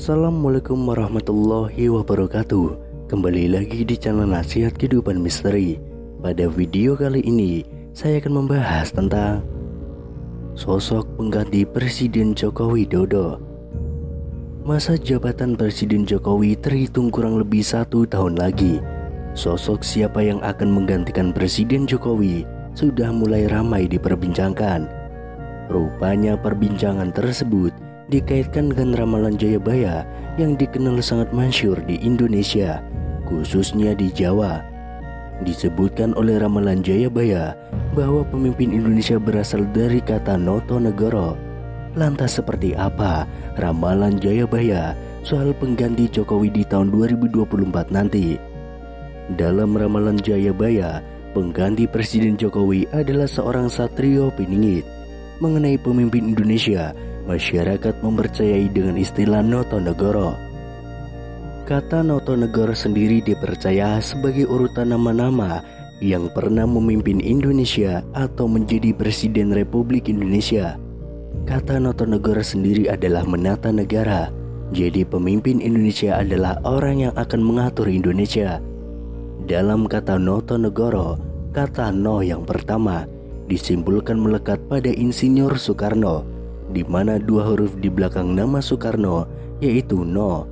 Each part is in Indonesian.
Assalamualaikum warahmatullahi wabarakatuh. Kembali lagi di channel Nasihat Kehidupan Misteri. Pada video kali ini saya akan membahas tentang sosok pengganti Presiden Joko Widodo. Masa jabatan Presiden Jokowi terhitung kurang lebih 1 tahun lagi. Sosok siapa yang akan menggantikan Presiden Jokowi sudah mulai ramai diperbincangkan. Rupanya perbincangan tersebut dikaitkan dengan ramalan Jayabaya yang dikenal sangat masyhur di Indonesia, khususnya di Jawa. Disebutkan oleh ramalan Jayabaya bahwa pemimpin Indonesia berasal dari kata Notonegoro. Lantas seperti apa ramalan Jayabaya soal pengganti Jokowi di tahun 2024 nanti? Dalam ramalan Jayabaya, pengganti Presiden Jokowi adalah seorang satrio piningit. Mengenai pemimpin Indonesia, masyarakat mempercayai dengan istilah Notonegoro. Kata Notonegoro sendiri dipercaya sebagai urutan nama-nama yang pernah memimpin Indonesia atau menjadi Presiden Republik Indonesia. Kata Notonegoro sendiri adalah menata negara. Jadi pemimpin Indonesia adalah orang yang akan mengatur Indonesia. Dalam kata Notonegoro, kata No yang pertama disimpulkan melekat pada Insinyur Soekarno, di mana 2 huruf di belakang nama Soekarno yaitu No.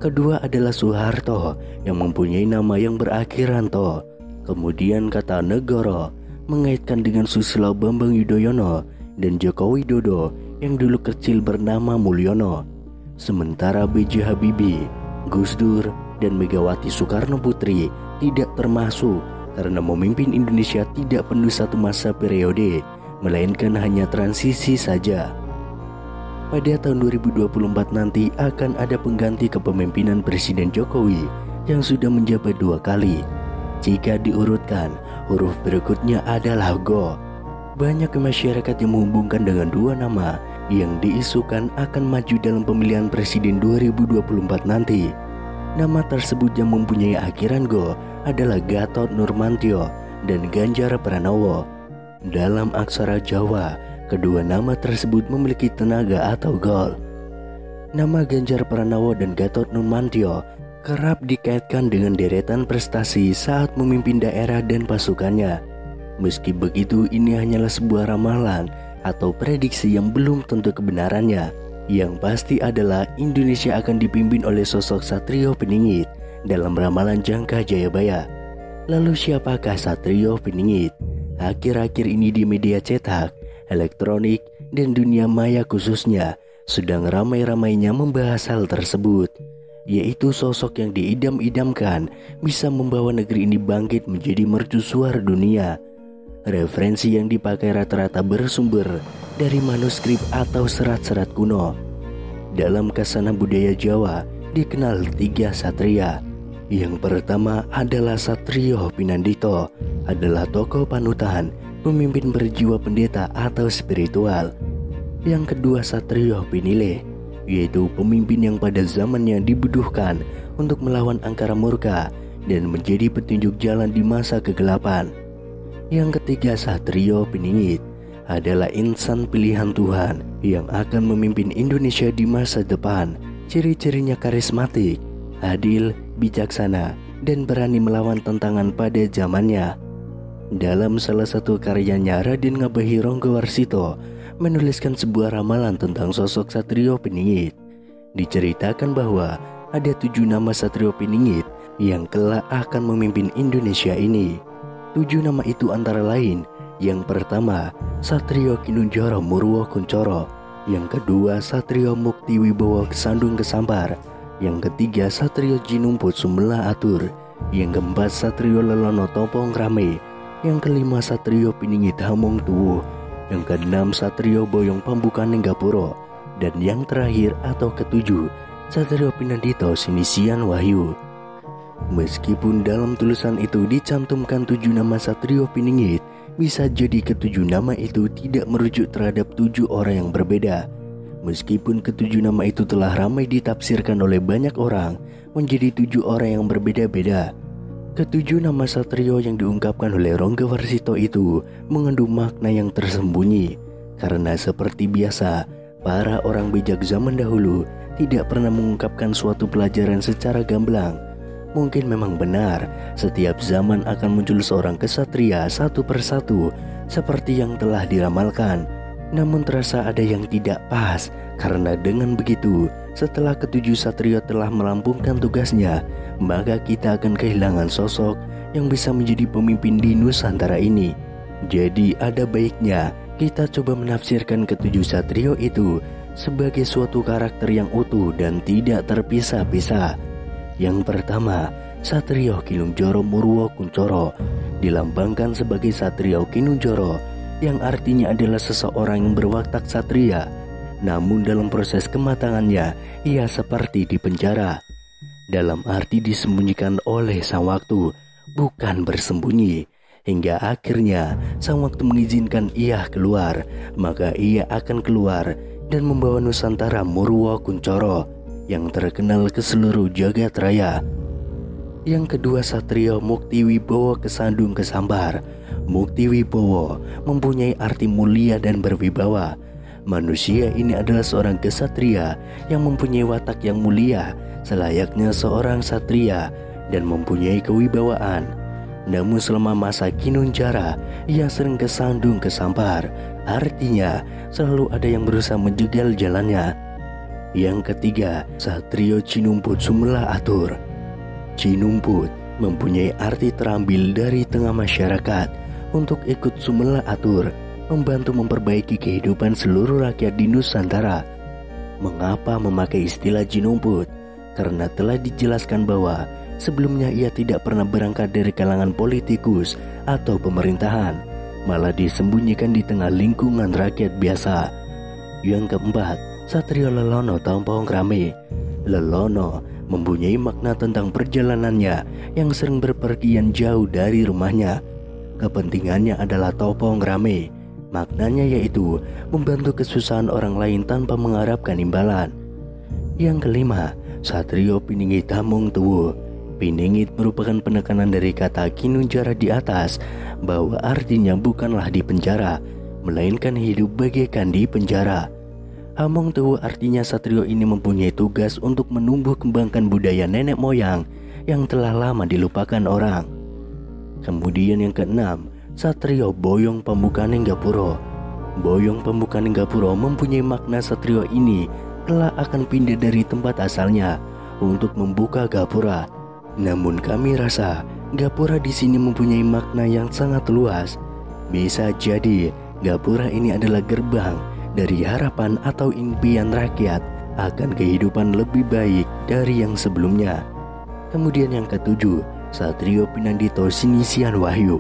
Kedua adalah Soeharto yang mempunyai nama yang berakhiran To. Kemudian kata Negoro mengaitkan dengan Susilo Bambang Yudhoyono dan Joko Widodo yang dulu kecil bernama Mulyono. Sementara B.J. Habibie, Gus Dur, dan Megawati Soekarno Putri tidak termasuk karena memimpin Indonesia tidak penuh 1 masa periode, melainkan hanya transisi saja. Pada tahun 2024 nanti akan ada pengganti kepemimpinan Presiden Jokowi yang sudah menjabat 2 kali. Jika diurutkan, huruf berikutnya adalah Go. Banyak masyarakat yang menghubungkan dengan 2 nama yang diisukan akan maju dalam pemilihan Presiden 2024 nanti. Nama tersebut yang mempunyai akhiran Go adalah Gatot Nurmantio dan Ganjar Pranowo. Dalam aksara Jawa, kedua nama tersebut memiliki tenaga atau gol. Nama Ganjar Pranowo dan Gatot Nurmantio kerap dikaitkan dengan deretan prestasi saat memimpin daerah dan pasukannya. Meski begitu, ini hanyalah sebuah ramalan atau prediksi yang belum tentu kebenarannya. Yang pasti adalah Indonesia akan dipimpin oleh sosok satrio peningit dalam ramalan jangka Jayabaya. Lalu siapakah satrio peningit? Akhir-akhir ini di media cetak, elektronik, dan dunia maya khususnya sedang ramai-ramainya membahas hal tersebut, yaitu sosok yang diidam-idamkan bisa membawa negeri ini bangkit menjadi mercusuar dunia. Referensi yang dipakai rata-rata bersumber dari manuskrip atau serat-serat kuno. Dalam kasana budaya Jawa dikenal 3 satria. Yang pertama adalah Satrio Pinandito, adalah tokoh panutan, pemimpin berjiwa pendeta atau spiritual. Yang kedua Satrio Pinile, yaitu pemimpin yang pada zamannya dibutuhkan untuk melawan angkara murka dan menjadi petunjuk jalan di masa kegelapan. Yang ketiga Satrio Piningit, adalah insan pilihan Tuhan yang akan memimpin Indonesia di masa depan. Ciri-cirinya karismatik, adil, bijaksana, dan berani melawan tantangan pada zamannya. Dalam salah satu karyanya, Raden Ngabehi Ronggowarsito menuliskan sebuah ramalan tentang sosok Satrio Piningit. Diceritakan bahwa ada 7 nama Satrio Piningit yang kelak akan memimpin Indonesia ini. 7 nama itu antara lain: yang pertama Satrio Kinunjoro Murwo Kuncoro, yang kedua Satrio Mukti Wibowo Kesandung Kesampar, yang ketiga Satrio Jinumput Sumela Atur, yang keempat Satrio Lelono Topong Rame, yang kelima Satrio Piningit Hamong Tuwuh, yang keenam Satrio Boyong Pambukan Nenggapuro, dan yang terakhir atau ketujuh Satrio Pinandito Sinisian Wahyu. Meskipun dalam tulisan itu dicantumkan 7 nama Satrio Piningit, bisa jadi ke-7 nama itu tidak merujuk terhadap 7 orang yang berbeda. Meskipun ke-7 nama itu telah ramai ditafsirkan oleh banyak orang menjadi 7 orang yang berbeda-beda. Ke-7 nama satrio yang diungkapkan oleh Ronggowarsito itu mengandung makna yang tersembunyi. Karena seperti biasa, para orang bijak zaman dahulu tidak pernah mengungkapkan suatu pelajaran secara gamblang. Mungkin memang benar, setiap zaman akan muncul seorang kesatria satu persatu seperti yang telah diramalkan. Namun terasa ada yang tidak pas, karena dengan begitu, setelah ketujuh satria telah melampungkan tugasnya, maka kita akan kehilangan sosok yang bisa menjadi pemimpin di Nusantara ini. Jadi ada baiknya kita coba menafsirkan ketujuh satrio itu sebagai suatu karakter yang utuh dan tidak terpisah-pisah. Yang pertama, Satrio Kinungjoro Murwo Kuncoro dilambangkan sebagai Satrio Kinungjoro, yang artinya adalah seseorang yang berwatak satria, namun dalam proses kematangannya ia seperti dipenjara. Dalam arti disembunyikan oleh sang waktu, bukan bersembunyi. Hingga akhirnya sang waktu mengizinkan ia keluar, maka ia akan keluar dan membawa Nusantara Murwo Kuncoro yang terkenal ke seluruh jagat raya. Yang kedua, Satrio Mukti Wibowo Kesandung Kesambar. Mukti Wibowo mempunyai arti mulia dan berwibawa. Manusia ini adalah seorang kesatria yang mempunyai watak yang mulia, selayaknya seorang satria, dan mempunyai kewibawaan. Namun selama masa Kinunjara, ia sering kesandung kesampar, artinya selalu ada yang berusaha menjegal jalannya. Yang ketiga, Satrio Cinumput Sumela Atur. Cinumput mempunyai arti terambil dari tengah masyarakat untuk ikut Sumela Atur, membantu memperbaiki kehidupan seluruh rakyat di Nusantara. Mengapa memakai istilah Cinumput? Karena telah dijelaskan bahwa sebelumnya ia tidak pernah berangkat dari kalangan politikus atau pemerintahan, malah disembunyikan di tengah lingkungan rakyat biasa. Yang keempat, Satrio Lelono Tompong Krame. Lelono mempunyai makna tentang perjalanannya yang sering berpergian jauh dari rumahnya. Kepentingannya adalah Tompong Krame. Maknanya yaitu membantu kesusahan orang lain tanpa mengharapkan imbalan. Yang kelima, Satrio Piningit Tamung Tuwu. Piningit merupakan penekanan dari kata Kinunjara di atas, bahwa artinya bukanlah di penjara, melainkan hidup bagaikan di penjara. Hamong Tuwu artinya satrio ini mempunyai tugas untuk menumbuh kembangkan budaya nenek moyang yang telah lama dilupakan orang. Kemudian yang keenam, Satrio Boyong Pambukaning Gapuro. Boyong Pambukaning Gapuro mempunyai makna satrio ini kelak akan pindah dari tempat asalnya untuk membuka gapura. Namun kami rasa gapura di sini mempunyai makna yang sangat luas. Bisa jadi gapura ini adalah gerbang dari harapan atau impian rakyat akan kehidupan lebih baik dari yang sebelumnya. Kemudian yang ketujuh, Satrio Pinandito Sinisian Wahyu.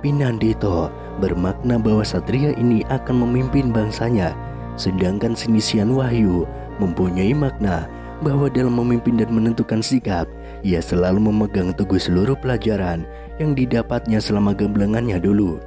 Pinandito bermakna bahwa satria ini akan memimpin bangsanya, sedangkan Sinisian Wahyu mempunyai makna bahwa dalam memimpin dan menentukan sikap, ia selalu memegang teguh seluruh pelajaran yang didapatnya selama gemblengannya dulu.